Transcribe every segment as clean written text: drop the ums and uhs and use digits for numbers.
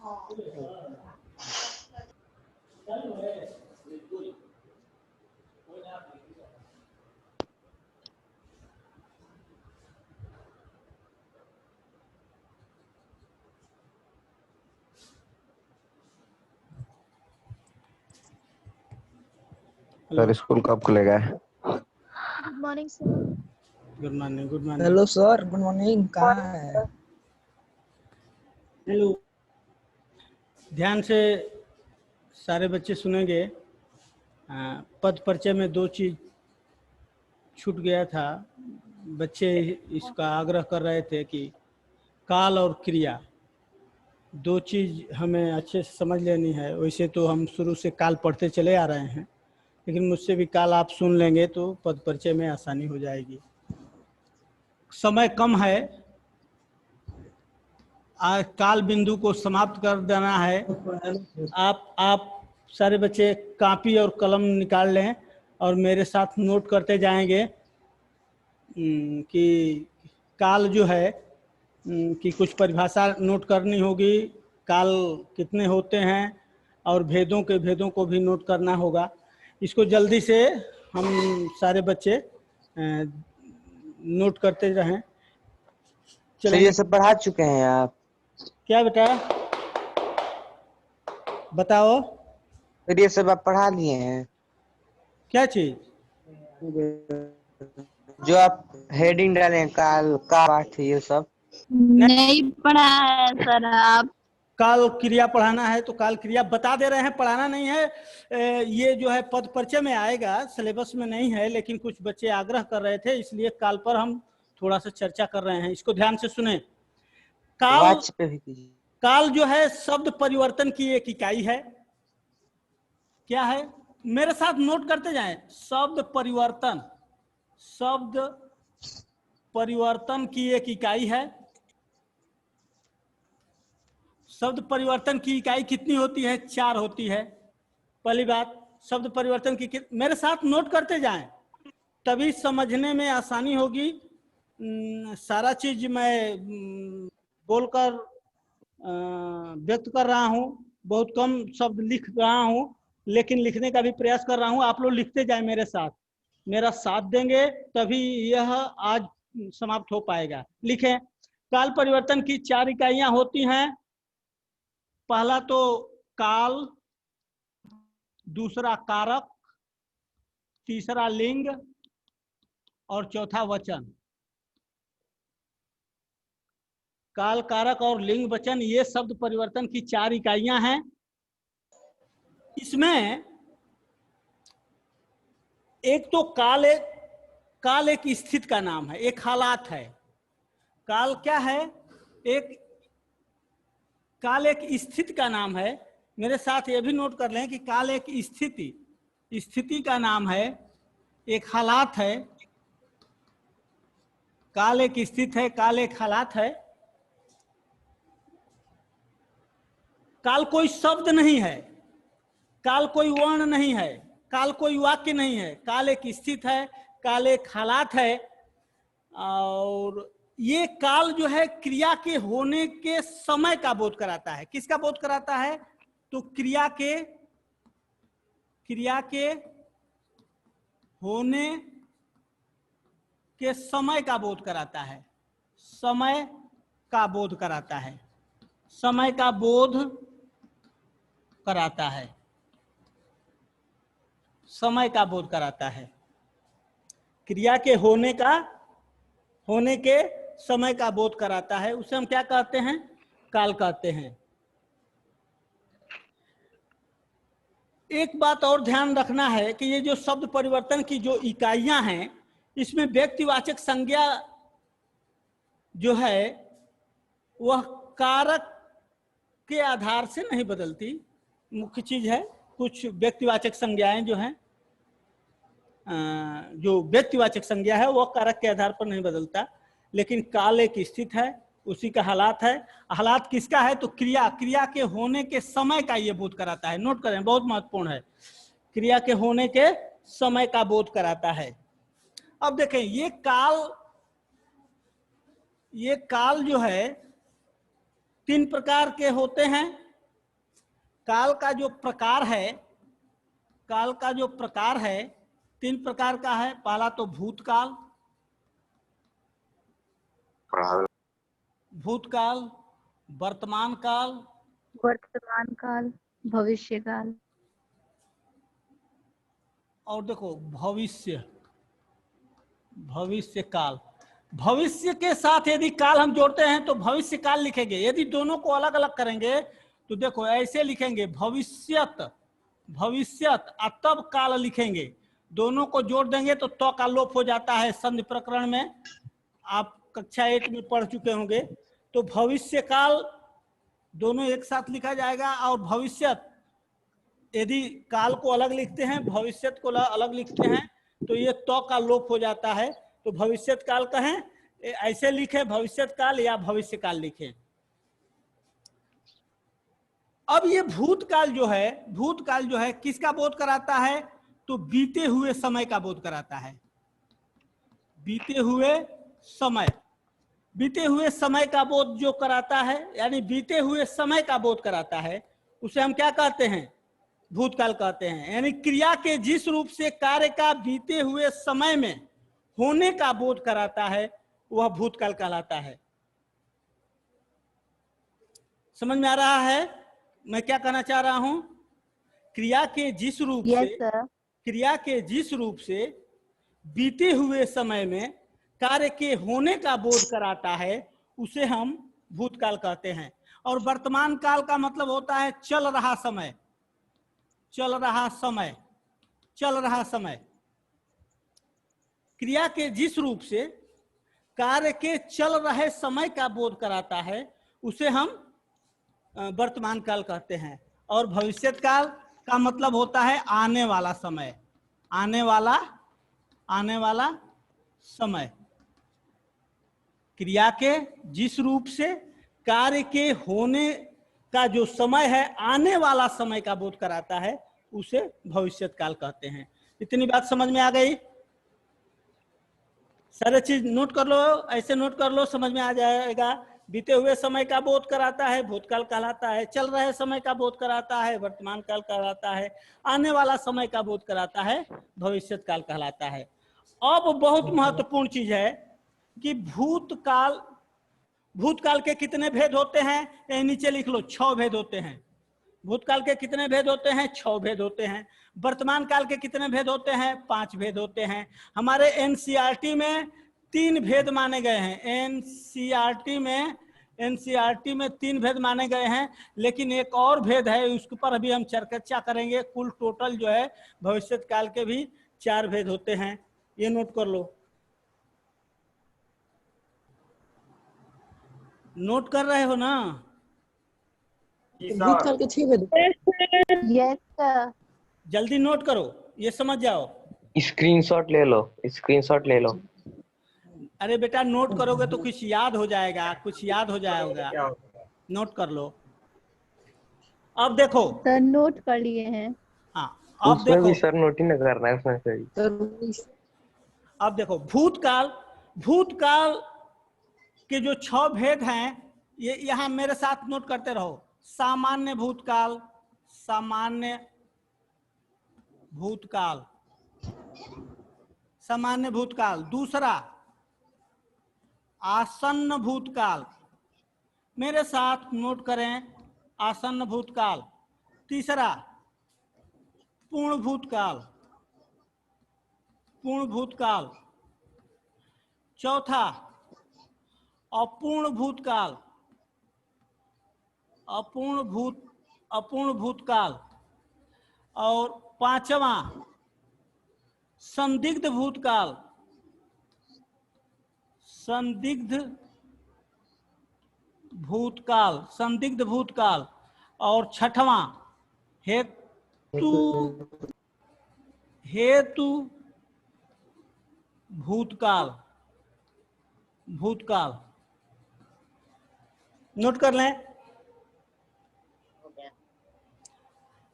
Sir school कब खुलेगा? Good morning sir. Good morning. Good morning. Hello sir, good morning. कहाँ है? Hello. ध्यान से सारे बच्चे सुनेंगे। पद परिचय में दो चीज छूट गया था। बच्चे इसका आग्रह कर रहे थे कि काल और क्रिया दो चीज हमें अच्छे से समझ लेनी है। वैसे तो हम शुरू से काल पढ़ते चले आ रहे हैं, लेकिन मुझसे भी काल आप सुन लेंगे तो पद परिचय में आसानी हो जाएगी। समय कम है, आज काल बिंदु को समाप्त कर देना है। आप सारे बच्चे कॉपी और कलम निकाल लें और मेरे साथ नोट करते जाएंगे कि काल जो है कि कुछ परिभाषा नोट करनी होगी, काल कितने होते हैं और भेदों को भी नोट करना होगा। इसको जल्दी से हम सारे बच्चे नोट करते रहें। तो ये सब पढ़ा चुके हैं आप? क्या बेटा बताओ? फिर ये सब आप पढ़ा लिए हैं? क्या चीज? जो आप हेडिंग डाले हैं, काल का पाठ ये सब नहीं पढ़ा है सर। आप काल क्रिया पढ़ाना है तो काल क्रिया बता दे रहे हैं, पढ़ाना नहीं है। ये जो है पद परिचय में आएगा, सिलेबस में नहीं है, लेकिन कुछ बच्चे आग्रह कर रहे थे इसलिए काल पर हम थोड़ा सा चर्चा कर रहे हैं। इसको ध्यान से सुने। काल पे भी कीजिए। काल जो है शब्द परिवर्तन की एक इकाई है। क्या है? मेरे साथ नोट करते जाएं। शब्द परिवर्तन की एक इकाई है। शब्द परिवर्तन की इकाई कितनी होती है? 4 होती है। पहली बात, शब्द परिवर्तन की मेरे साथ नोट करते जाएं, तभी समझने में आसानी होगी। सारा चीज मैं बोलकर व्यक्त कर रहा हूं, बहुत कम शब्द लिख रहा हूं, लेकिन लिखने का भी प्रयास कर रहा हूं। आप लोग लिखते जाएं मेरे साथ, मेरा साथ देंगे तभी यह आज समाप्त हो पाएगा। लिखें। काल परिवर्तन की 4 इकाइयां होती हैं। पहला तो काल, दूसरा कारक, तीसरा लिंग और चौथा वचन। काल, कारक और लिंग वचन ये शब्द परिवर्तन की 4 इकाइयां हैं। इसमें एक तो काल एक स्थिति का नाम है, एक हालात है। काल क्या है? काल एक स्थिति का नाम है। मेरे साथ ये भी नोट कर लें कि काल एक स्थिति का नाम है, एक हालात है। काल एक स्थिति है, काल एक हालात है। काल कोई शब्द नहीं है, काल कोई वर्ण नहीं है, काल कोई वाक्य नहीं है। काल एक स्थिति है, काल एक हालात है। और ये काल जो है क्रिया के होने के समय का बोध कराता है। किसका बोध कराता है? तो क्रिया के होने के समय का बोध कराता है। समय का बोध कराता है। समय का बोध कराता है। समय का बोध कराता है। क्रिया के होने के समय का बोध कराता है। उसे हम क्या कहते हैं? काल कहते हैं। एक बात और ध्यान रखना है कि ये जो शब्द परिवर्तन की जो इकाइयां हैं, इसमें व्यक्तिवाचक संज्ञा जो है वह कारक के आधार से नहीं बदलती। मुख्य चीज है, कुछ व्यक्तिवाचक संज्ञाएं जो हैं, जो व्यक्तिवाचक संज्ञा है वह कारक के आधार पर नहीं बदलता। लेकिन काल एक स्थिति है, उसी का हालात है। हालात किसका है? तो क्रिया के होने के समय का ये बोध कराता है। नोट करें, बहुत महत्वपूर्ण है। क्रिया के होने के समय का बोध कराता है। अब देखें, ये काल जो है 3 प्रकार के होते हैं। काल का जो प्रकार है, काल का जो प्रकार है 3 प्रकार का है। पहला तो भूतकाल, भूतकाल, वर्तमान काल, वर्तमान काल, भविष्य काल, और देखो भविष्य, भविष्य काल। भविष्य के साथ यदि काल हम जोड़ते हैं तो भविष्य काल लिखेंगे। यदि दोनों को अलग अलग करेंगे तो देखो ऐसे लिखेंगे भविष्यत, भविष्यत, तब काल लिखेंगे। दोनों को जोड़ देंगे तो का लोप हो जाता है। संधि प्रकरण में आप कक्षा 8 में पढ़ चुके होंगे। तो भविष्य काल दोनों एक साथ लिखा जाएगा। और भविष्यत यदि काल को अलग लिखते हैं, भविष्यत को अलग लिखते हैं तो ये का लोप हो जाता है। तो भविष्यत काल कहें, ऐसे लिखे भविष्यत काल या भविष्य काल लिखें। अब ये भूतकाल जो है, भूतकाल जो है किसका बोध कराता है? तो बीते हुए समय का बोध कराता है। बीते हुए समय, बीते हुए समय का बोध जो कराता है, यानी बीते हुए समय का बोध कराता है, उसे हम क्या कहते हैं? भूतकाल कहते हैं। यानी क्रिया के जिस रूप से कार्य का बीते हुए समय में होने का बोध कराता है वह भूतकाल कहलाता है। समझ में आ रहा है मैं क्या कहना चाह रहा हूं? क्रिया के जिस रूप Yes, से, sir. क्रिया के जिस रूप से बीते हुए समय में कार्य के होने का बोध कराता है उसे हम भूतकाल कहते हैं। और वर्तमान काल का मतलब होता है चल रहा समय, चल रहा समय, चल रहा समय। क्रिया के जिस रूप से कार्य के चल रहे समय का बोध कराता है उसे हम वर्तमान काल कहते हैं। और भविष्यत काल का मतलब होता है आने वाला समय, आने वाला, आने वाला समय। क्रिया के जिस रूप से कार्य के होने का जो समय है, आने वाला समय का बोध कराता है उसे भविष्यत काल कहते हैं। इतनी बात समझ में आ गई? सारे चीज नोट कर लो, ऐसे नोट कर लो, समझ में आ जाएगा। बीते हुए समय का बोध कराता है भूतकाल कहलाता है, चल रहे समय का बोध कराता है वर्तमान काल कहलाता है, आने वाला समय का बोध कराता है भविष्यत काल कहलाता है। अब बहुत महत्वपूर्ण चीज है कि भूतकाल, भूतकाल के कितने भेद होते हैं? यही नीचे लिख लो, 6 भेद होते हैं। भूतकाल के कितने भेद होते हैं? 6 भेद होते हैं। वर्तमान काल के कितने भेद होते हैं? 5 भेद होते हैं। हमारे एनसीईआरटी में 3 भेद माने गए हैं। एनसीईआरटी में 3 भेद माने गए हैं, लेकिन एक और भेद है, उसके पर अभी हम चर्चा करेंगे। कुल टोटल जो है भविष्यत काल के भी 4 भेद होते हैं। ये नोट कर लो। नोट कर रहे हो ना? भूतकाल के 6 भेद। Yes, sir. जल्दी नोट करो, ये समझ जाओ। स्क्रीनशॉट ले लो, स्क्रीनशॉट ले लो। अरे बेटा नोट करोगे तो कुछ याद हो जाएगा, कुछ याद हो जाएगा। नोट कर लो। अब देखो, सर नोट कर लिए हैं। हाँ अब उसमें भी देखो, सर नोट ही ना करना है उसमें से भी। अब देखो भूतकाल, भूतकाल के जो 6 भेद हैं ये यहाँ मेरे साथ नोट करते रहो। सामान्य भूतकाल, सामान्य भूतकाल, सामान्य भूतकाल। दूसरा आसन्न भूतकाल, मेरे साथ नोट करें, आसन्न भूतकाल। तीसरा पूर्ण भूतकाल, पूर्ण भूतकाल। चौथा अपूर्ण भूतकाल, अपूर्ण भूतकाल। और 5वां संदिग्ध भूतकाल, संदिग्ध भूतकाल, संदिग्ध भूतकाल। और 6वां हेतु भूतकाल, भूतकाल। नोट कर लें।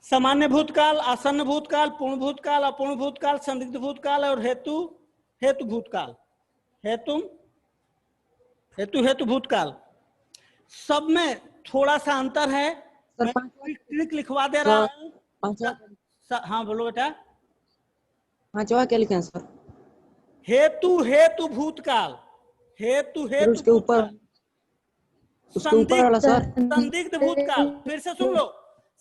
सामान्य भूतकाल, आसन्न भूतकाल, पूर्ण भूतकाल, अपूर्ण भूतकाल, संदिग्ध भूतकाल और हेतु भूतकाल, हेतु भूतकाल। सब में थोड़ा सा अंतर है। मैं ट्रिक लिखवा दे रहा हूँ। पांचवा हाँ बोलो बेटा। पांचवा क्या लिखे हैं सर? हेतु हेतु भूतकाल, हेतु फिर हेतु उसके ऊपर भूतकाल, उसके ऊपर वाला सर संदिग्ध भूतकाल। फिर से सुन लो,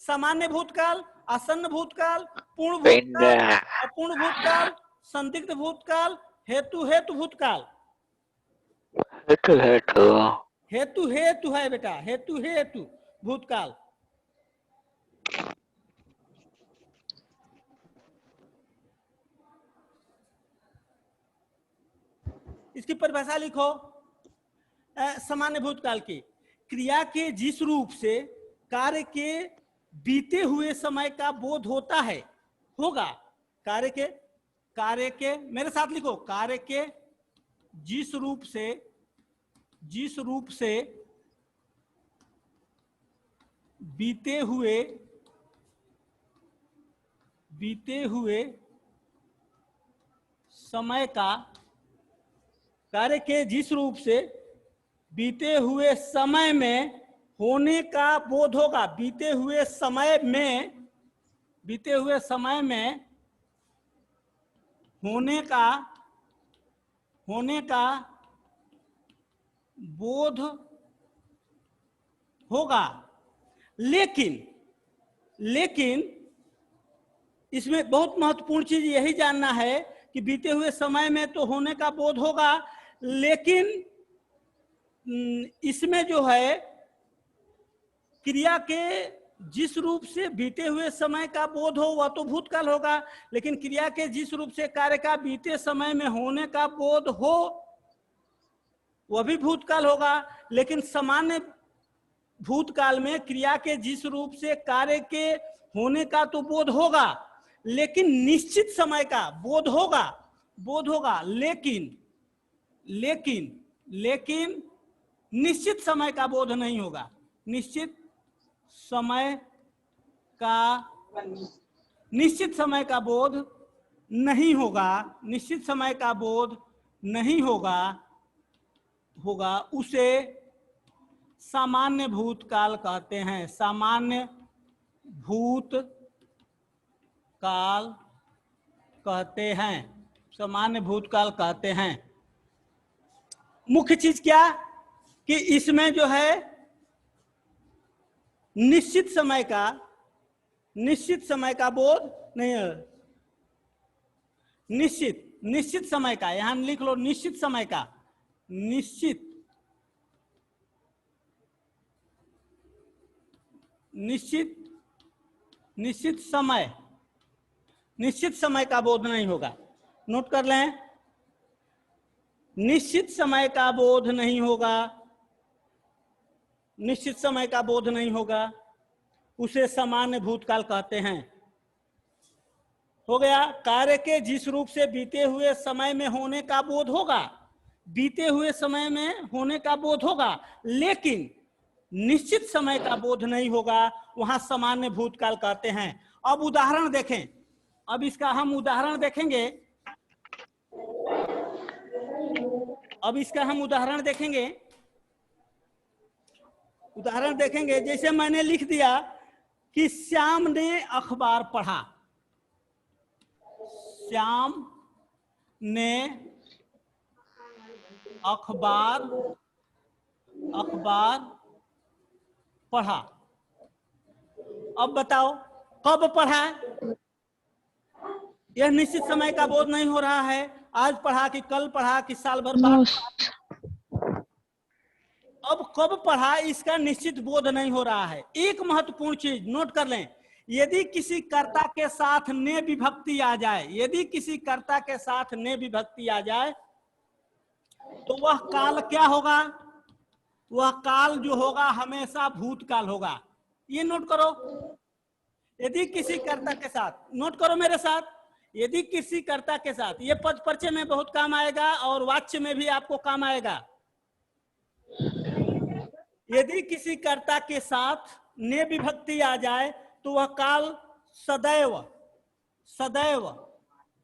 सामान्य भूतकाल, आसन्न भूतकाल, पूर्ण भूतकाल, अपूर्ण भूतकाल, संदिग्ध भूतकाल, हेतु हेतु भूतकाल। हेतु हेतु है बेटा, हेतु हेतु भूतकाल। इसकी परिभाषा लिखो सामान्य भूतकाल की। क्रिया के जिस रूप से कार्य के बीते हुए समय का बोध होता है, होगा। कार्य के मेरे साथ लिखो, कार्य के जिस रूप से बीते हुए समय का, कार्य के जिस रूप से बीते हुए समय में होने का बोध होगा। बीते हुए समय में होने का बोध होगा। लेकिन इसमें बहुत महत्वपूर्ण चीज यही जानना है कि बीते हुए समय में तो होने का बोध होगा, लेकिन इसमें जो है क्रिया के जिस रूप से बीते हुए समय का बोध हो वह तो भूतकाल होगा, लेकिन क्रिया के जिस रूप से कार्य का बीते समय में होने का बोध हो वह भी भूतकाल होगा। लेकिन सामान्य भूतकाल में क्रिया के जिस रूप से कार्य के होने का तो बोध होगा, लेकिन निश्चित समय का बोध होगा, लेकिन निश्चित समय का बोध नहीं होगा। निश्चित समय का बोध नहीं होगा, उसे सामान्य भूतकाल कहते हैं। सामान्य भूतकाल कहते हैं। मुख्य चीज क्या कि इसमें जो है निश्चित समय का बोध नहीं है। निश्चित समय का, यहां लिख लो, निश्चित समय का, निश्चित समय का बोध नहीं होगा। नोट कर लें, निश्चित समय का बोध नहीं होगा, उसे सामान्य भूतकाल कहते हैं। हो गया। कार्य के जिस रूप से बीते हुए समय में होने का बोध होगा, लेकिन निश्चित समय का बोध नहीं होगा, वहां सामान्य भूतकाल कहते हैं। अब उदाहरण देखें, अब इसका हम उदाहरण देखेंगे। उदाहरण देखेंगे। जैसे मैंने लिख दिया कि श्याम ने अखबार पढ़ा। श्याम ने अखबार पढ़ा। अब बताओ कब पढ़ा? यह निश्चित समय का बोध नहीं हो रहा है। आज पढ़ा कि कल पढ़ा कि साल भर बाद। अब कब पढ़ा इसका निश्चित बोध नहीं हो रहा है। एक महत्वपूर्ण चीज नोट कर लें, यदि किसी कर्ता के साथ ने विभक्ति आ जाए, तो वह काल क्या होगा? वह काल जो होगा हमेशा भूतकाल होगा। ये नोट करो। यदि किसी कर्ता के साथ, नोट करो मेरे साथ, यदि किसी कर्ता के साथ, ये पद परिचय में बहुत काम आएगा और वाच्य में भी आपको काम आएगा। यदि किसी कर्ता के साथ ने विभक्ति आ जाए तो वह काल सदैव,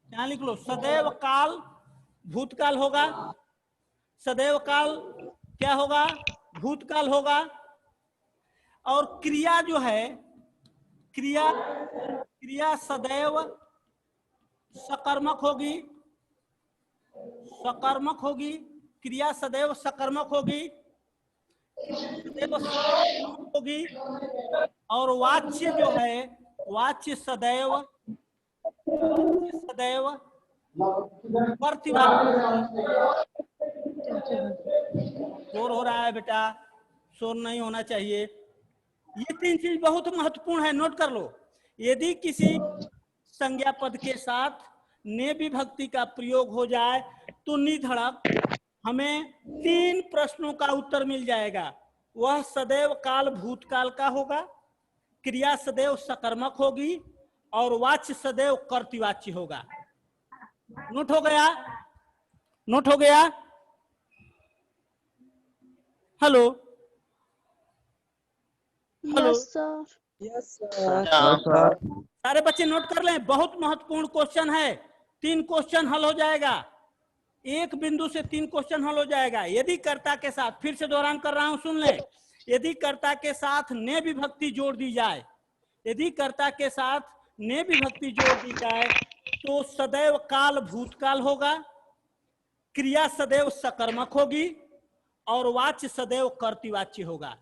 यहां लिख लो, सदैव काल भूतकाल होगा। सदैव काल क्या होगा? भूतकाल होगा। और क्रिया जो है, क्रिया क्रिया सदैव सकर्मक होगी, सकर्मक होगी, क्रिया सदैव सकर्मक होगी, सदैव सकर्मक होगी। और वाच्य जो है, वाच्य सदैव प्रतिवाच्य। शोर हो रहा है बेटा, शोर नहीं होना चाहिए। ये 3 चीज बहुत महत्वपूर्ण है, नोट कर लो। यदि किसी संज्ञा पद के साथ ने विभक्ति का प्रयोग हो जाए तो निधड़क हमें 3 प्रश्नों का उत्तर मिल जाएगा। वह सदैव काल भूतकाल का होगा, क्रिया सदैव सकर्मक होगी और वाच्य सदैव कर्तृवाच्य होगा। नोट हो गया? नोट हो गया? Hello hello, yes sir. Yes sir. Sir सारे बच्चे नोट कर लें, बहुत महत्वपूर्ण क्वेश्चन है। 3 क्वेश्चन हल हो जाएगा, एक बिंदु से 3 क्वेश्चन हल हो जाएगा। यदि कर्ता के साथ, फिर से दोहरान कर रहा हूं, सुन लें। यदि कर्ता के साथ ने विभक्ति जोड़ दी जाए, यदि कर्ता के साथ ने विभक्ति जोड़ दी जाए तो सदैव काल भूतकाल होगा, क्रिया सदैव सकर्मक होगी और वाच्य सदैव कर्तृवाच्य होगा।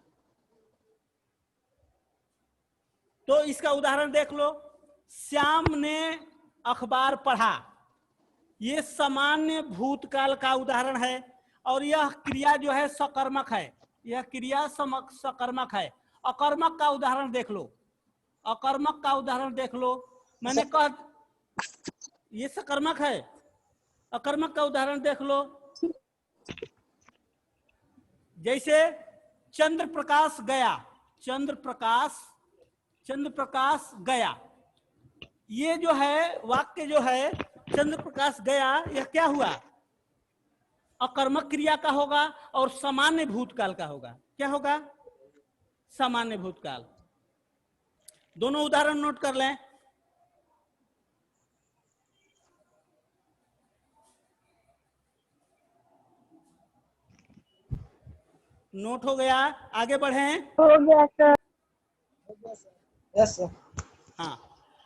तो इसका उदाहरण देख लो। श्याम ने अखबार पढ़ा, ये सामान्य भूतकाल का उदाहरण है और यह क्रिया जो है सकर्मक है, यह क्रिया सकर्मक है। अकर्मक का उदाहरण देख लो, अकर्मक का उदाहरण देख लो। मैंने कहा ये सकर्मक है, अकर्मक का उदाहरण देख लो। जैसे चंद्र प्रकाश गया, चंद्र प्रकाश गया, ये जो है वाक्य जो है चंद्र प्रकाश गया, यह क्या हुआ? अकर्मक क्रिया का होगा और सामान्य भूतकाल का होगा। क्या होगा? सामान्य भूतकाल। दोनों उदाहरण नोट कर लें। नोट हो गया? आगे बढ़ें। हो गया सर। Yes sir. हाँ,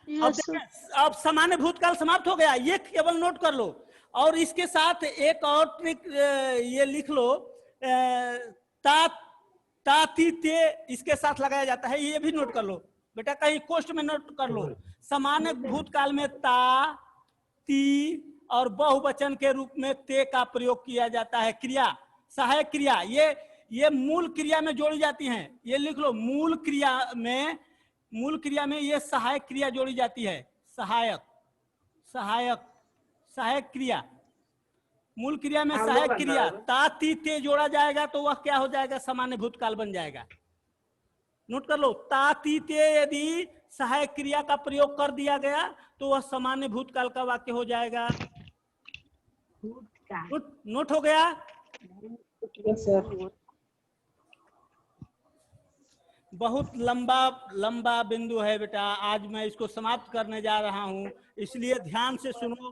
अब यस सर। देखें, अब सामान्य भूतकाल समाप्त हो गया, ये केवल नोट कर लो। और इसके साथ एक और ट्रिक ये लिख लो, ता ता ती ते इसके साथ लगाया जाता है, ये भी नोट कर लो बेटा, कहीं कोष्ठ में नोट कर लो। सामान्य भूतकाल में ता, ती और बहुवचन के रूप में ते का प्रयोग किया जाता है। क्रिया, सहायक क्रिया, ये मूल क्रिया में जोड़ी जाती हैं। ये लिख लो, मूल क्रिया में ये सहायक क्रिया जोड़ी जाती है। सहायक क्रिया, मूल क्रिया में सहायक क्रिया ता ती ते जोड़ा जाएगा तो वह क्या हो जाएगा? सामान्य भूतकाल बन जाएगा। नोट कर लो, ता ती ते यदि सहायक क्रिया का प्रयोग कर दिया गया तो वह सामान्य भूतकाल का वाक्य हो जाएगा। नोट हो गया? Yes sir. बहुत लंबा बिंदु है बेटा, आज मैं इसको समाप्त करने जा रहा हूं, इसलिए ध्यान से सुनो,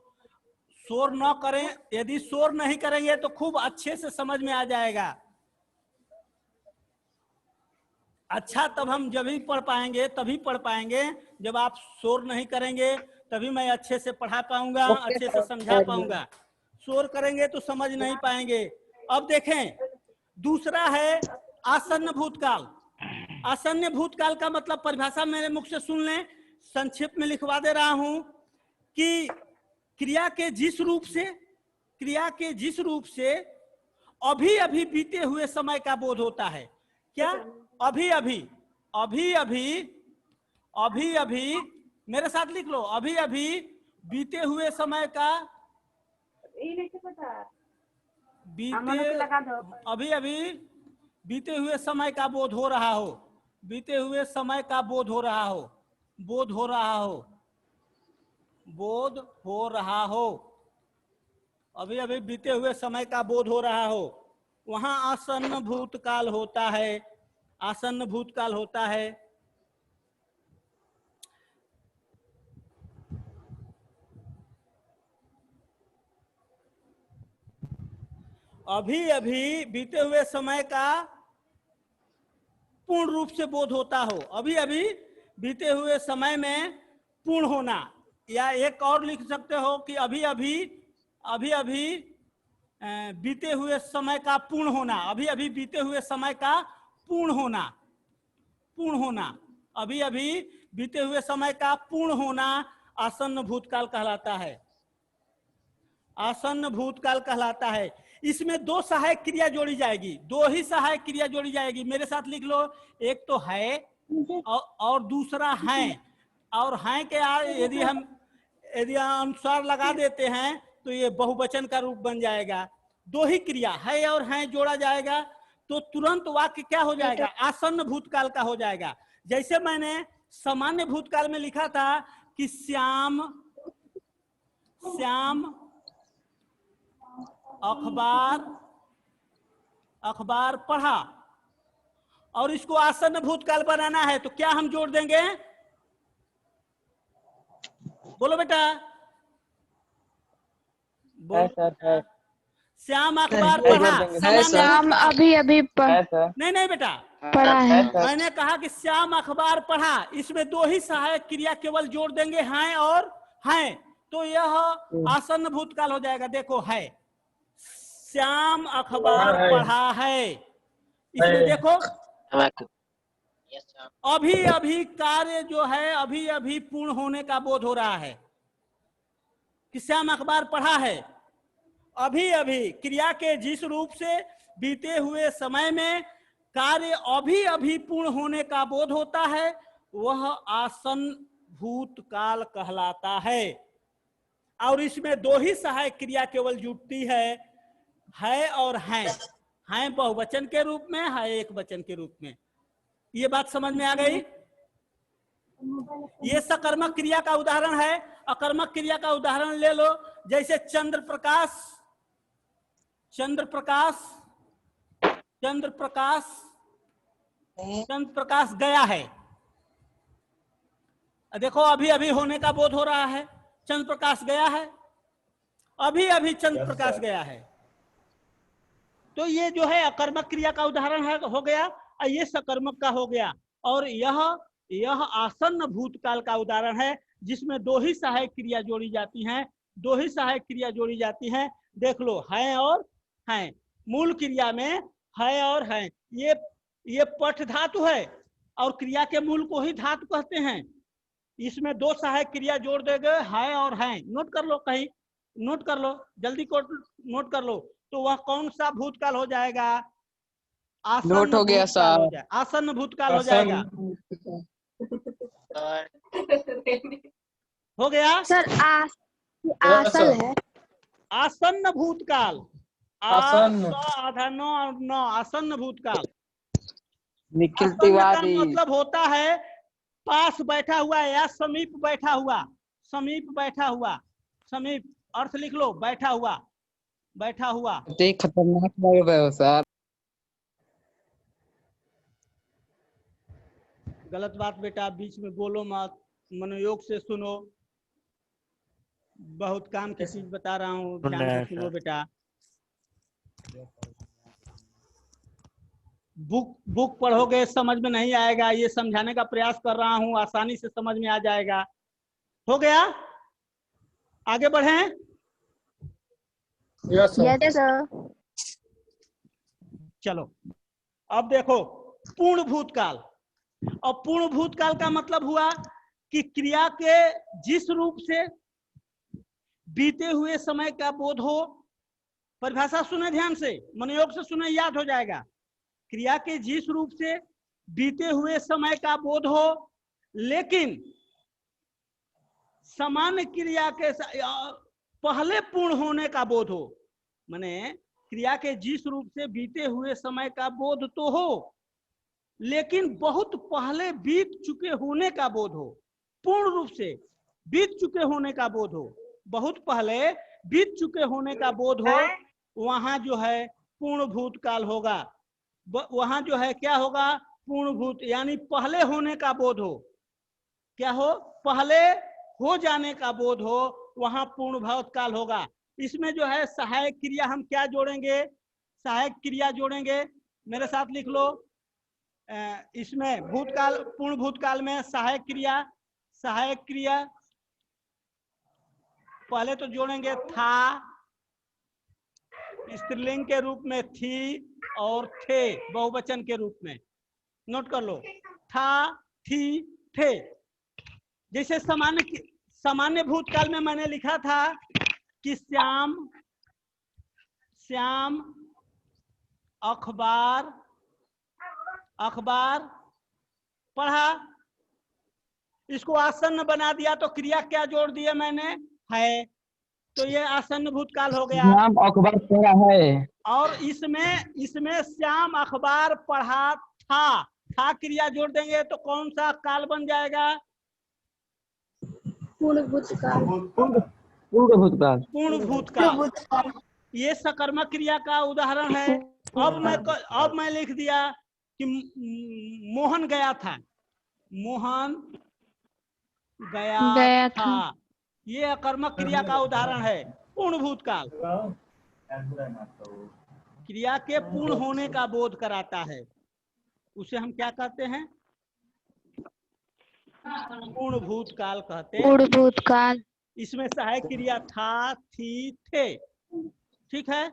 शोर न करें। यदि शोर नहीं करेंगे तो खूब अच्छे से समझ में आ जाएगा। अच्छा, तब हम जब भी पढ़ पाएंगे, तभी पढ़ पाएंगे जब आप शोर नहीं करेंगे, तभी मैं अच्छे से पढ़ा पाऊंगा, अच्छे से समझा पाऊंगा। शोर करेंगे तो समझ नहीं पाएंगे। अब देखें, दूसरा है आसन्न भूतकाल। आसन्न भूतकाल का मतलब परिभाषा मेरे मुख से सुन लें, संक्षिप्त में लिखवा दे रहा हूं कि क्रिया के जिस रूप से अभी अभी बीते हुए समय का बोध होता है। क्या? अभी अभी, मेरे साथ लिख लो, अभी अभी बीते हुए समय का, अभी अभी बीते हुए समय का बोध हो रहा हो, बीते हुए समय का बोध हो रहा हो, बोध हो रहा हो, अभी अभी बीते हुए समय का बोध हो रहा हो, वहां आसन्न भूतकाल होता है। आसन्न भूतकाल होता है। अभी अभी बीते हुए समय का पूर्ण रूप से बोध होता हो, अभी अभी बीते हुए समय में पूर्ण होना, या एक और लिख सकते हो कि अभी अभी बीते हुए समय का पूर्ण होना, अभी अभी बीते हुए समय का पूर्ण होना, अभी अभी बीते हुए समय का पूर्ण होना आसन्न भूतकाल कहलाता है, आसन्न भूतकाल कहलाता है। इसमें दो सहायक क्रिया जोड़ी जाएगी, दो ही सहायक क्रिया जोड़ी जाएगी, मेरे साथ लिख लो। एक तो है और दूसरा है। और है के यदि हम अनुस्वार लगा देते हैं तो ये बहुवचन का रूप बन जाएगा। दो ही क्रिया है और है जोड़ा जाएगा तो तुरंत वाक्य क्या हो जाएगा, आसन्न भूतकाल का हो जाएगा। जैसे मैंने सामान्य भूतकाल में लिखा था कि श्याम अखबार पढ़ा, और इसको आसन्न भूतकाल बनाना है तो क्या हम जोड़ देंगे, बोलो बेटा, श्याम अखबार पढ़ा, श्याम अभी अभी नहीं बेटा, पढ़ा है। मैंने कहा कि श्याम अखबार पढ़ा, इसमें दो ही सहायक क्रिया केवल जोड़ देंगे, हैं और हैं, तो यह आसन्न भूतकाल हो जाएगा। देखो है, श्याम अखबार पढ़ा है, इसमें देखो अभी अभी कार्य जो है अभी अभी पूर्ण होने का बोध हो रहा है कि श्याम अखबार पढ़ा है। अभी अभी क्रिया के जिस रूप से बीते हुए समय में कार्य अभी अभी पूर्ण होने का बोध होता है वह आसन्न भूतकाल कहलाता है। और इसमें दो ही सहायक क्रिया केवल जुटती है और हैं बहुवचन के रूप में, है एक वचन के रूप में। ये बात समझ में आ गई। ये सकर्मक क्रिया का उदाहरण है। अकर्मक क्रिया का उदाहरण ले लो, जैसे चंद्र प्रकाश गया है। देखो अभी अभी होने का बोध हो रहा है, चंद्र प्रकाश गया है, अभी अभी चंद्र प्रकाश गया है। तो ये जो है अकर्मक क्रिया का उदाहरण है, हो गया, और ये सकर्मक का हो गया। और यह आसन्न भूतकाल का उदाहरण है जिसमें दो ही सहायक क्रिया जोड़ी जाती हैं, दो ही सहायक क्रिया जोड़ी जाती हैं। देख लो, हैं और हैं, मूल क्रिया में है और हैं। ये पठ धातु है और क्रिया के मूल को ही धातु कहते हैं। इसमें दो सहायक क्रिया जोड़ देंगे, है और हैं। नोट कर लो, कहीं नोट कर लो, जल्दी को नोट कर लो। तो वह कौन सा भूतकाल हो जाएगा, नोट हो गया सर, आसन्न भूतकाल हो जाएगा। हो गया सर आसन है, आसन्न भूतकाल, आसन्न भूतकाल। निखिल तिवारी मतलब होता है पास बैठा हुआ या समीप बैठा हुआ, समीप अर्थ लिख लो, बैठा हुआ। खतरनाक लग रहे हो सर। गलत बात बेटा, बीच में बोलो मत, मनोयोग से सुनो। बहुत काम की चीज बता रहा हूँ, ध्यान से सुनो बेटा। बुक पढ़ोगे समझ में नहीं आएगा, ये समझाने का प्रयास कर रहा हूँ, आसानी से समझ में आ जाएगा। हो गया, आगे बढ़ें। Yes sir. चलो अब देखो पूर्ण भूतकाल। और पूर्ण भूतकाल का मतलब हुआ कि क्रिया के जिस रूप से बीते हुए समय का बोध हो। परिभाषा सुने ध्यान से, मनोयोग से सुने, याद हो जाएगा। क्रिया के जिस रूप से बीते हुए समय का बोध हो, लेकिन सामान्य क्रिया के पहले पूर्ण होने का बोध हो। माने क्रिया के जिस रूप से बीते हुए समय का बोध तो हो, लेकिन बहुत पहले बीत चुके होने का बोध हो। पूर्ण रूप से बीत चुके होने का बोध हो, बहुत पहले बीत चुके होने का बोध हो, वहां जो है पूर्ण भूतकाल होगा। वहां जो है क्या होगा, पूर्ण भूत, यानी पहले होने का बोध हो। क्या हो, पहले हो जाने का बोध हो, वहां पूर्ण भूतकाल होगा। इसमें जो है सहायक क्रिया हम क्या जोड़ेंगे, सहायक क्रिया जोड़ेंगे, मेरे साथ लिख लो। इसमें भूतकाल, पूर्ण भूतकाल में सहायक क्रिया पहले तो जोड़ेंगे था, स्त्रीलिंग के रूप में थी और थे बहुवचन के रूप में। नोट कर लो, था, थी, थे। जैसे सामान्य भूतकाल में मैंने लिखा था कि श्याम अखबार पढ़ा। इसको आसन्न बना दिया तो क्रिया क्या जोड़ दिया मैंने, है, तो ये आसन्न भूतकाल हो गया। श्याम अखबार पढ़ा है। और इसमें श्याम अखबार पढ़ा था क्रिया जोड़ देंगे तो कौन सा काल बन जाएगा, पूर्ण भूतकाल। पूर्ण भूतकाल। ये सकर्मक क्रिया का उदाहरण है। अब मैं लिख दिया कि मोहन गया था, मोहन गया था। ये अकर्मक क्रिया का उदाहरण है। पूर्ण भूतकाल क्रिया के पूर्ण होने का बोध कराता है, उसे हम क्या कहते हैं, पूर्ण भूतकाल कहते हैं। पूर्ण भूतकाल। इसमें सहायक क्रिया था, थी, थे। ठीक है,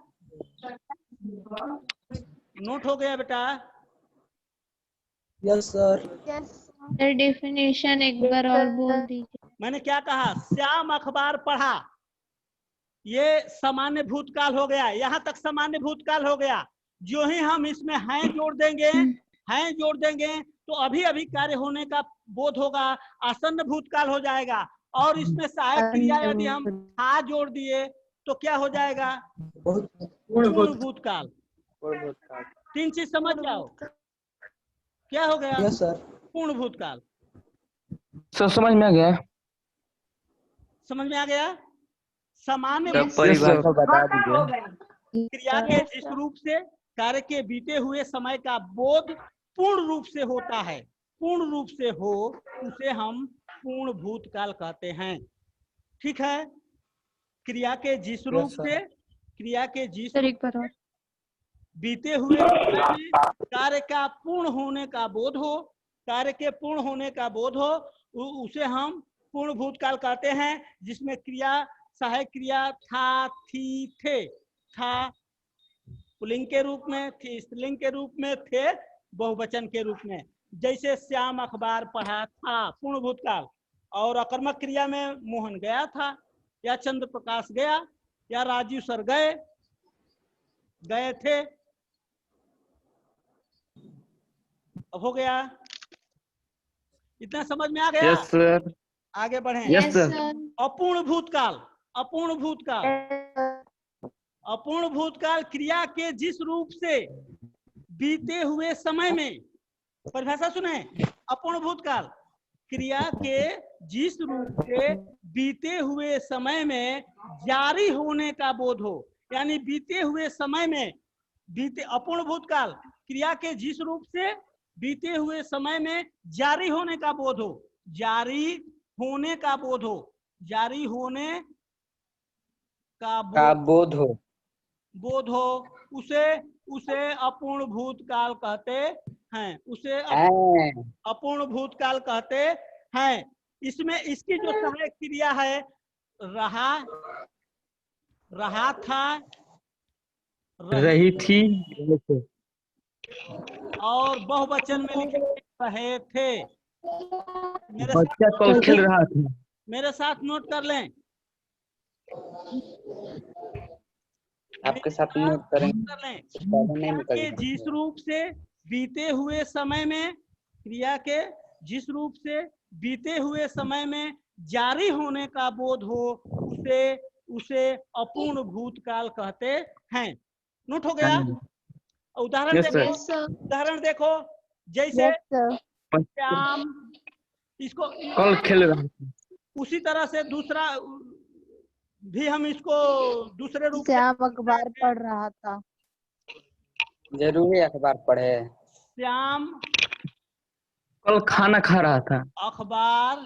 नोट हो गया बेटा? Yes sir. डेफिनेशन एक बार और बोल दीजिए। मैंने क्या कहा, श्याम अखबार पढ़ा, ये सामान्य भूतकाल हो गया। यहाँ तक सामान्य भूतकाल हो गया। जो ही हम इसमें हैं जोड़ देंगे तो अभी कार्य होने का बोध होगा, आसन्न भूतकाल हो जाएगा। और इसमें सहायक क्रिया यदि हम था जोड़ दिए तो क्या हो जाएगा, पूर्ण भूतकाल। 3 चीज समझ जाओ, क्या हो गया, यस सर। पूर्ण भूतकाल। सब समझ में आ गया? समझ में आ गया? सामान्य परिभाषा बता दीजिए। क्रिया के जिस रूप से कार्य के बीते हुए समय का बोध पूर्ण रूप से होता है, पूर्ण रूप से हो, उसे हम पूर्ण भूतकाल कहते हैं। ठीक है, क्रिया के जिस रूप से बीते हुए समय में कार्य का पूर्ण होने का बोध हो, कार्य के पूर्ण होने का बोध हो, उसे हम पूर्ण भूतकाल कहते हैं। जिसमें क्रिया सहायक क्रिया था, थी, थे, था पुल्लिंग के रूप में, थी स्त्रीलिंग के रूप में, थे बहुवचन के रूप में। जैसे श्याम अखबार पढ़ा था, पूर्ण भूतकाल। और अकर्मक क्रिया में मोहन गया था, या चंद्र प्रकाश गया, या राजीव सर गए थे। अब हो गया, इतना समझ में आ गया? Yes sir. आगे बढ़ें। Yes sir. अपूर्ण भूतकाल क्रिया के जिस रूप से बीते हुए समय में, परिभाषा सुने, अपूर्ण भूतकाल क्रिया के जिस रूप से बीते हुए समय में जारी होने का बोध हो, यानी बीते हुए समय में अपूर्ण भूतकाल क्रिया के जिस रूप से बीते हुए समय में जारी होने का बोध हो, जारी होने का बोध हो, उसे अपूर्ण भूतकाल कहते हैं, उसे अपूर्ण भूतकाल कहते हैं। इसमें इसकी जो सहायक क्रिया है, रहा था, रही थी, और बहुवचन में लिखे रहे थे। बच्चा कल खेल रहा था। मेरे साथ नोट कर लें, आपके साथ नोट करेंगे। के जिस रूप से बीते हुए समय में, क्रिया के जिस रूप से बीते हुए समय में जारी होने का बोध हो, उसे अपूर्ण भूतकाल कहते हैं। नोट हो गया? उदाहरण देखो, जैसे श्याम इसको कल खेल रहा था, उसी तरह से दूसरा भी हम इसको दूसरे रूप से, श्याम अखबार पढ़ रहा था। जरूरी अखबार पढ़े। श्याम कल खाना खा रहा था, अखबार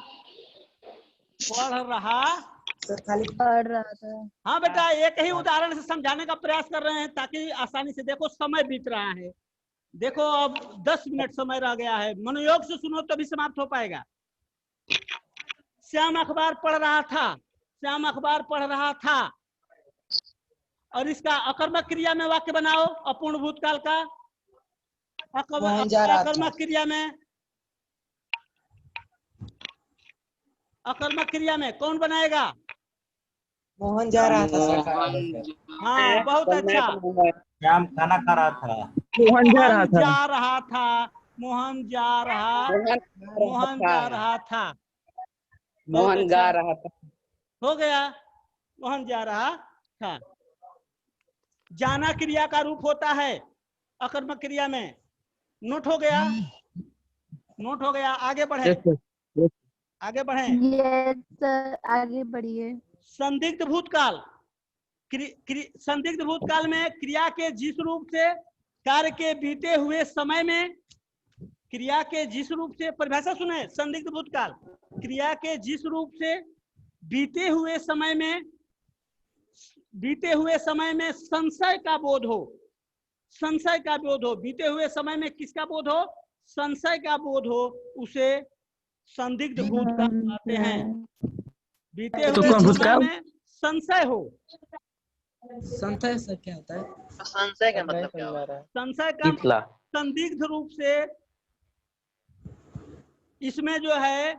पढ़ रहा था। हाँ बेटा, एक ही उदाहरण से समझाने का प्रयास कर रहे हैं ताकि आसानी से देखो। समय बीत रहा है, देखो अब 10 मिनट समय रह गया है, मनोयोग से सुनो तभी समाप्त हो पाएगा। श्याम अखबार पढ़ रहा था, श्याम अखबार पढ़ रहा था, और इसका अकर्मक क्रिया में वाक्य बनाओ अपूर्ण भूतकाल का। मोहन जा रहा था। अकर्मक क्रिया में, अकर्मक क्रिया में कौन बनाएगा? मोहन जा रहा था सर। हाँ बहुत अच्छा। श्याम खाना खा रहा था। मोहन जा रहा मोहन था। जा रहा था, मोहन जा रहा, मोहन जा रहा था, मोहन गा रहा था। हो गया, मोहन जा रहा था। जाना क्रिया का रूप होता है अकर्मक क्रिया में। नोट हो गया, नोट हो गया। आगे बढ़े, आगे बढ़े। यस सर, आगे बढ़िए। संदिग्ध भूतकाल, संदिग्ध भूतकाल में क्रिया के जिस रूप से कार्य के बीते हुए समय में, क्रिया के जिस रूप से, परिभाषा सुने, संदिग्ध भूतकाल क्रिया के जिस रूप से बीते हुए समय में, बीते हुए समय में संशय का बोध हो, संशय का बोध हो, बीते हुए समय में किसका बोध हो? संशय का बोध हो, उसे संदिग्ध भूतकाल कहते हैं। बीते हुए समय में संशय हो। संशय से क्या होता है? संशय का मतलब क्या है? संशय का संदिग्ध रूप से, इसमें जो है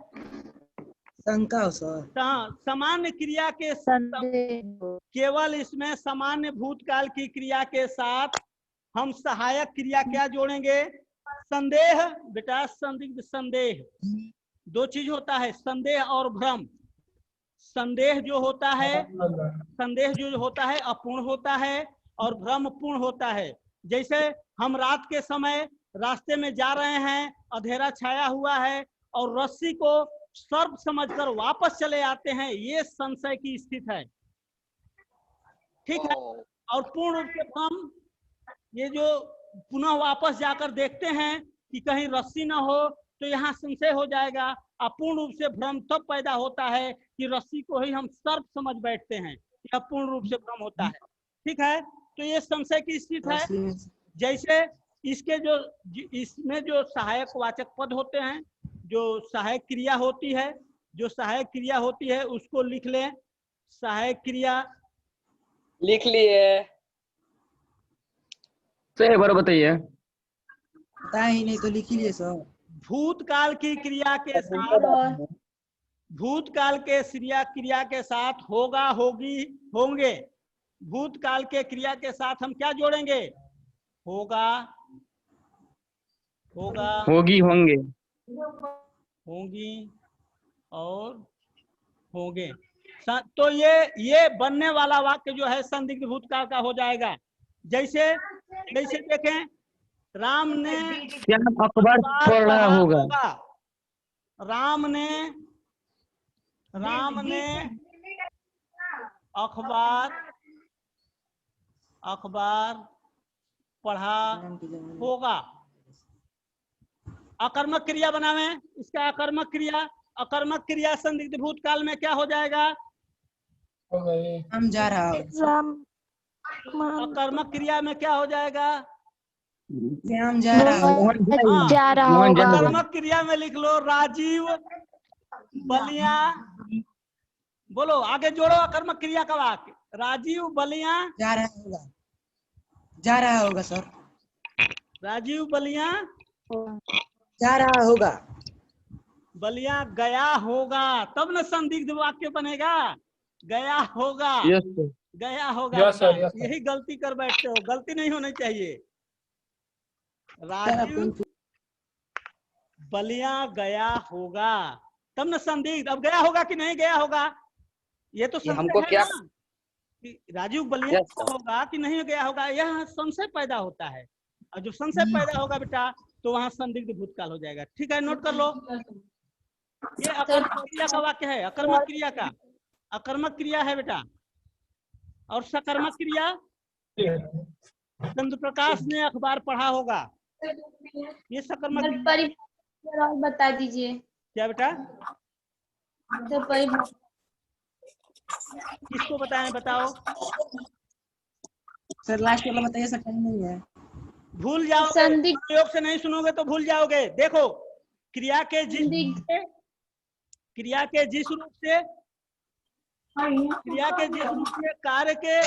शंका हो सर। सामान्य क्रिया के केवल इसमें सामान्य भूतकाल की क्रिया के साथ हम सहायक क्रिया क्या जोड़ेंगे? संदेह। बेटा संदिग्ध, संदेह दो चीज होता है, संदेह और भ्रम। संदेह जो होता है, संदेह जो होता है अपूर्ण होता है और भ्रम पूर्ण होता है। जैसे हम रात के समय रास्ते में जा रहे हैं, अंधेरा छाया हुआ है और रस्सी को सर्प समझकर वापस चले आते हैं, ये संशय की स्थिति है, ठीक है। और पूर्ण रूप से भ्रम, ये जो पुनः वापस जाकर देखते हैं कि कहीं रस्सी ना हो तो यहाँ संशय हो जाएगा। अपूर्ण रूप से भ्रम तब पैदा होता है कि रस्सी को ही हम सर्प समझ बैठते हैं, यह पूर्ण रूप से भ्रम होता है, ठीक है। तो ये संशय की स्थिति है। जैसे इसके जो, इसमें जो सहायक वाचक पद होते हैं, जो सहायक क्रिया होती है, जो सहायक क्रिया होती है उसको लिख लें। सहायक क्रिया लिख लिए सर, एक बार बताइए। पता ही नहीं तो लिख लिए सर। भूतकाल की क्रिया के साथ, भूतकाल के क्रिया के साथ होगा, होगी, होंगे। भूतकाल के क्रिया के साथ हम क्या जोड़ेंगे? होगा, होगा, होगी, होंगे, होंगी और होंगे। तो ये बनने वाला वाक्य जो है संदिग्ध भूतकाल का हो जाएगा। जैसे जैसे देखें, राम ने अखबार पढ़ रहा होगा। राम ने अखबार पढ़ा होगा। अकर्मक क्रिया बनावे, इसका अकर्मक क्रिया संदिग्ध भूतकाल में क्या हो जाएगा? हम जा रहा हूँ। अकर्मक क्रिया में क्या हो जाएगा? श्याम जा रहा हूँ। जा रहा होगा। अकर्मक क्रिया में लिख लो राजीव बलिया। बोलो आगे जोड़ो अकर्मक क्रिया का वाक्य। राजीव बलिया जा रहा होगा, जा रहा होगा सर। राजीव बलिया जा रहा होगा। बलिया गया होगा, तब न संदिग्ध वाक्य बनेगा। गया होगा, गया होगा। यही गलती कर बैठते हो, गलती नहीं होनी चाहिए। राजीव बलिया गया होगा, तब न संदिग्ध। अब गया होगा कि नहीं गया होगा, ये तो हमको संशय क्या है ना कि राजीव बलिया होगा कि नहीं गया होगा, यह संशय पैदा होता है। और जब संशय पैदा होगा बेटा तो वहां संदिग्ध भूतकाल हो जाएगा, ठीक है। नोट कर लो, ये अकर्मक क्रिया का वाक्य है। अकर्मक क्रिया का, अकर्मक क्रिया है बेटा। और सकर्मक क्रिया, चंद्र प्रकाश ने अखबार पढ़ा होगा, ये सकर्मक। और बता दीजिए क्या बेटा? किसको बताएं, बताओ। सर लास्ट वाला बताइए सर, टाइम नहीं है। भूल जाओगे, संदिग्ध प्रयोग से नहीं सुनोगे तो भूल जाओगे। देखो क्रिया के जिस संदिग्ध क्रिया के जिस रूप से कार्य के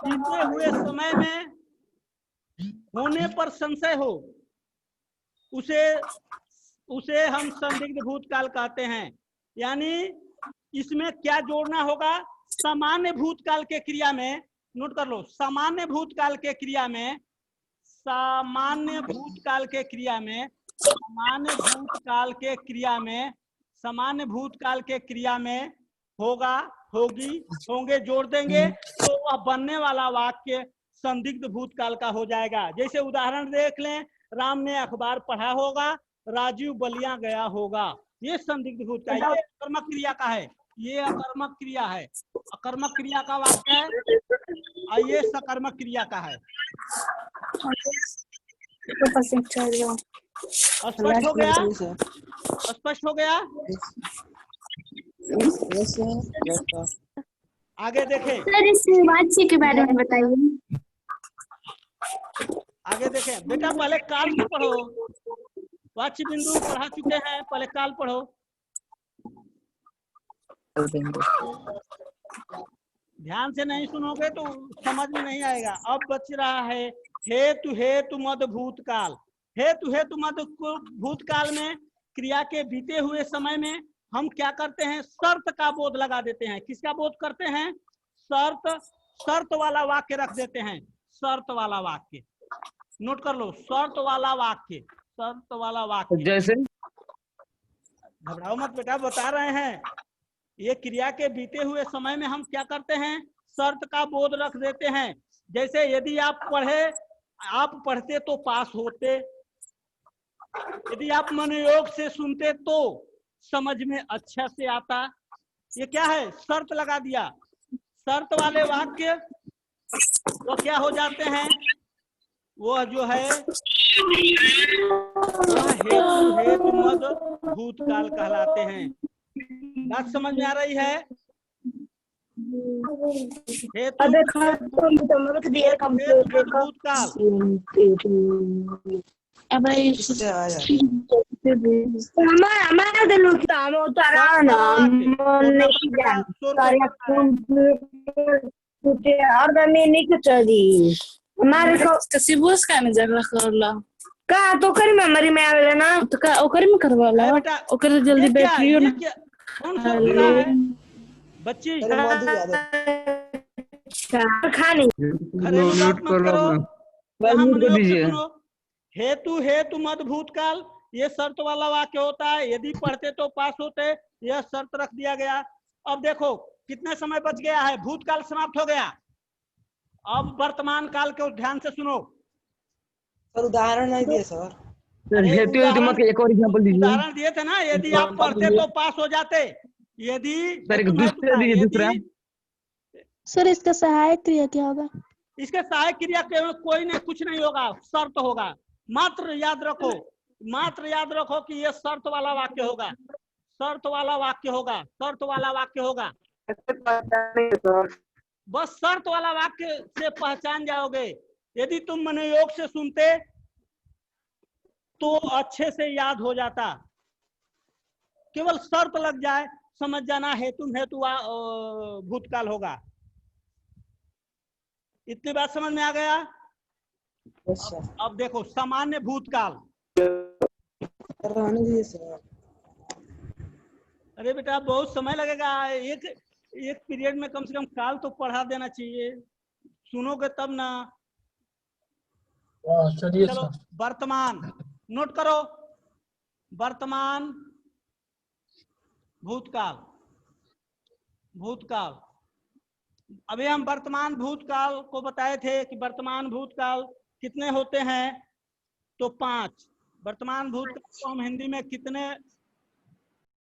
बीते हुए समय में होने पर संशय हो, उसे हम संदिग्ध भूतकाल कहते हैं। यानी इसमें क्या जोड़ना होगा, सामान्य भूतकाल के क्रिया में, नोट कर लो, सामान्य भूतकाल के क्रिया में, सामान्य भूतकाल के क्रिया में, सामान्य भूतकाल के क्रिया में, सामान्य भूतकाल के क्रिया में होगा, होगी, होंगे जोड़ देंगे तो वह बनने वाला वाक्य संदिग्ध भूतकाल का हो जाएगा। जैसे उदाहरण देख लें, राम ने अखबार पढ़ा होगा, राजू बलिया गया होगा, ये संदिग्ध भूतकाल, ये अकर्मक क्रिया का है, ये अकर्मक क्रिया है, अकर्मक क्रिया का वाक्य है, और ये सकर्मक क्रिया का है। स्पष्ट हो गया? स्पष्ट हो गया? आगे देखें, सर इस वाच्य के बारे में बताइए। आगे देखें बेटा, पहले काल को पढ़ो, वाच्य बिंदु पढ़ा चुके हैं, पहले काल पढ़ो। ध्यान से नहीं सुनोगे तो समझ में नहीं आएगा। अब बच रहा है हेतु, हेतु मद भूतकाल। हेतु, हेतु मद भूतकाल में क्रिया के बीते हुए समय में हम क्या करते हैं, शर्त का बोध लगा देते हैं। किसका बोध करते हैं? शर्त वाला वाक्य रख देते हैं, शर्त वाला वाक्य, नोट कर लो, शर्त वाला वाक्य, शर्त वाला वाक्य। जैसे घबराओ मत बेटा, बता रहे हैं। ये क्रिया के बीते हुए समय में हम क्या करते हैं, शर्त का बोध रख देते हैं। जैसे यदि आप पढ़ते तो पास होते, यदि आप मनोयोग से सुनते तो समझ में अच्छा से आता। ये क्या है, शर्त लगा दिया। शर्त वाले वाक्य वो क्या हो जाते हैं, वो जो है वह हेतु, हेतु मद भूतकाल कहलाते हैं। बात समझ में आ रही है? हेतु भूतकाल, का तो करी मेमोरी में आवेला ना, तो का ओकरी में करवाला, बेटा ओकरे जल्दी बैटरी ना कौन सा पूरा है बच्ची? खानी घरेलू बात मत करो, यहाँ मनोयोग से सुनो। हेतु, हेतु मद भूतकाल, ये शर्त वाला वाक्य होता है। यदि पढ़ते तो पास होते, यह शर्त रख दिया गया। अब देखो कितना समय बच गया है, भूतकाल समाप्त हो गया। अब वर्तमान काल को ध्यान से सुनो। सर उदाहरण नहीं दिए सर। हेतु, हेतु मत एक और एग्जांपल दीजिए। उदाहरण दिए थे ना, यदि आप पढ़ते तो पास हो जाते। यदि सर एक दूसरा सर इसका सहायक क्रिया क्या होगा? इसके सहायक क्रिया केवल कोई नहीं, कुछ नहीं होगा, शर्त होगा। मात्र याद रखो, मात्र याद रखो कि ये शर्त वाला वाक्य होगा, शर्त वाला वाक्य होगा, शर्त वाला वाक्य होगा। बस शर्त वाला वाक्य से पहचान जाओगे। यदि तुम मनोयोग से सुनते तो अच्छे से याद हो जाता। केवल शर्त लग जाए, समझ जाना हेतु, हेतु भूतकाल होगा। इतनी बात समझ में आ गया? अब देखो सामान्य भूतकाल। अरे बेटा बहुत समय लगेगा, एक पीरियड में कम से कम काल तो पढ़ा देना चाहिए, सुनोगे तब ना। चलो वर्तमान नोट करो, वर्तमान भूतकाल, भूतकाल। अभी हम वर्तमान भूतकाल को बताए थे कि वर्तमान भूतकाल कितने होते हैं, तो 5। वर्तमान भूतकाल को हम हिंदी में कितने